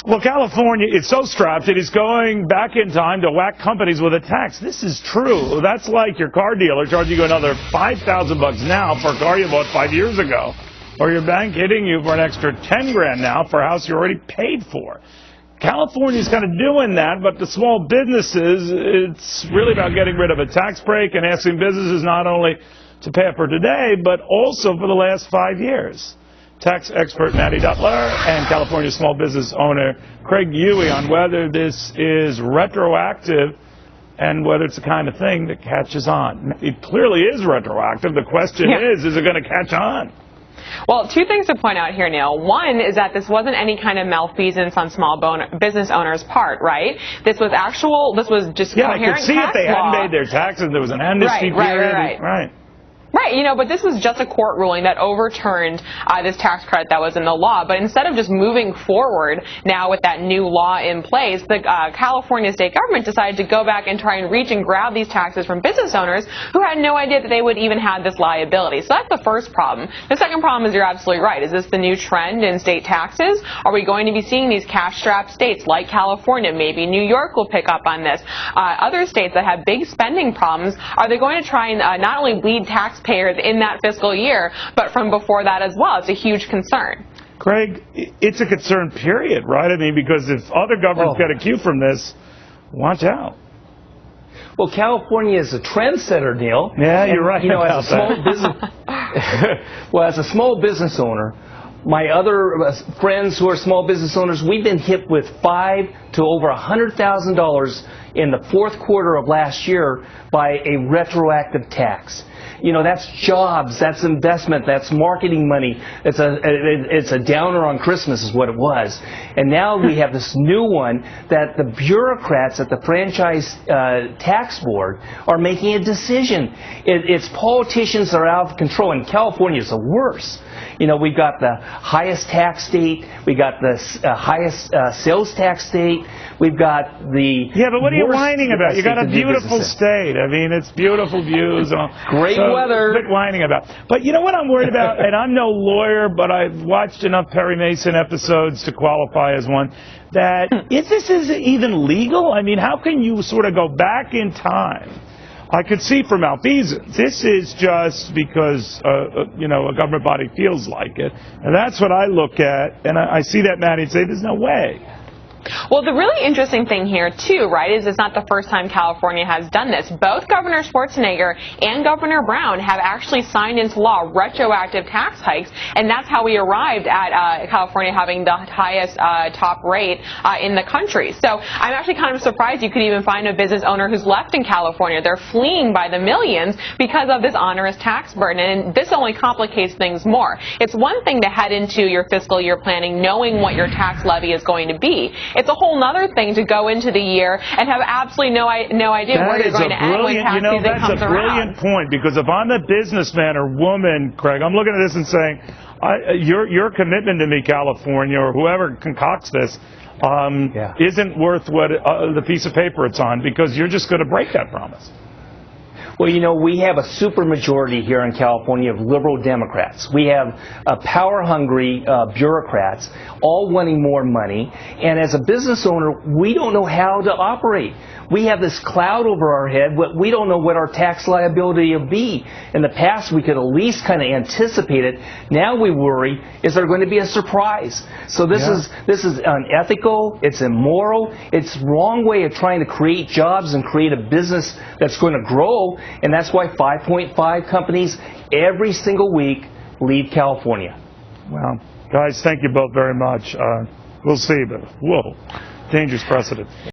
Well, California is so strapped it is going back in time to whack companies with a tax. This is true. That's like your car dealer charging you another $5,000 now for a car you bought 5 years ago, or your bank hitting you for an extra 10 grand now for a house you already paid for. California's kind of doing that, but the small businesses, it's really about getting rid of a tax break and asking businesses not only to pay it for today, but also for the last 5 years. Tax expert Mattie Duppler and California small business owner Craig Huey on whether this is retroactive and whether it's the kind of thing that catches on. It clearly is retroactive. The question is it going to catch on? Well, two things to point out here, Neil. One is that this wasn't any kind of malfeasance on small business owners' part, right? This was just coherent tax law. I could see if they hadn't paid their taxes, there was an amnesty period. Right, you know, but this was just a court ruling that overturned this tax credit that was in the law. But instead of just moving forward now with that new law in place, the California state government decided to go back and try and reach and grab these taxes from business owners who had no idea that they would even have this liability. So that's the first problem. The second problem is you're absolutely right. Is this the new trend in state taxes? Are we going to be seeing these cash-strapped states like California? Maybe New York will pick up on this. Other states that have big spending problems, are they going to try and not only bleed taxpayers in that fiscal year, but from before that as well? It's a huge concern. Craig, it's a concern, period, right? I mean, because if other governments get a cue from this, watch out. Well, California is a trendsetter, Neil. Yeah, you're right. You know, as a small business, as a small business owner, my other friends who are small business owners, we've been hit with $5,000 to over $100,000 in the fourth quarter of last year by a retroactive tax. You know, that's jobs, that's investment, that's marketing money. It's a downer on Christmas is what it was. And now we have this new one that the bureaucrats at the Franchise Tax Board are making a decision. It's politicians that are out of control, and California is the worst. You know, we've got the highest tax state, we got the highest sales tax state, we've got the... Yeah, but what are you whining about? You got a beautiful state. I mean, it's beautiful views. Great weather. Quit whining about. But you know what I'm worried about? And I'm no lawyer, but I've watched enough Perry Mason episodes to qualify as one, that if this is even legal, I mean, how can you sort of go back in time? I could see for malfeasance. This is just because, you know, a government body feels like it. And that's what I look at, and I see that, Mattie, and say, there's no way. Well, the really interesting thing here, too, right, is it's not the first time California has done this. Both Governor Schwarzenegger and Governor Brown have actually signed into law retroactive tax hikes, and that's how we arrived at California having the highest top rate in the country. So I'm actually kind of surprised you could even find a business owner who's left in California. They're fleeing by the millions because of this onerous tax burden, and this only complicates things more. It's one thing to head into your fiscal year planning knowing what your tax levy is going to be. It's a whole other thing to go into the year and have absolutely no idea where you're going to end when tax season comes around. That's a brilliant point, because if I'm a businessman or woman, Craig, I'm looking at this and saying, your commitment to me, California, or whoever concocts this, isn't worth what the piece of paper it's on, because you're just going to break that promise. Well, you know, we have a supermajority here in California of liberal Democrats. We have power-hungry bureaucrats all wanting more money. And as a business owner, we don't know how to operate. We have this cloud over our head. We don't know what our tax liability will be. In the past, we could at least kind of anticipate it. Now we worry, is there going to be a surprise? So this is unethical. It's immoral. It's the wrong way of trying to create jobs and create a business that's going to grow. And that's why 5.5 companies every single week leave California. Well, guys, thank you both very much. We'll see, but whoa, dangerous precedent.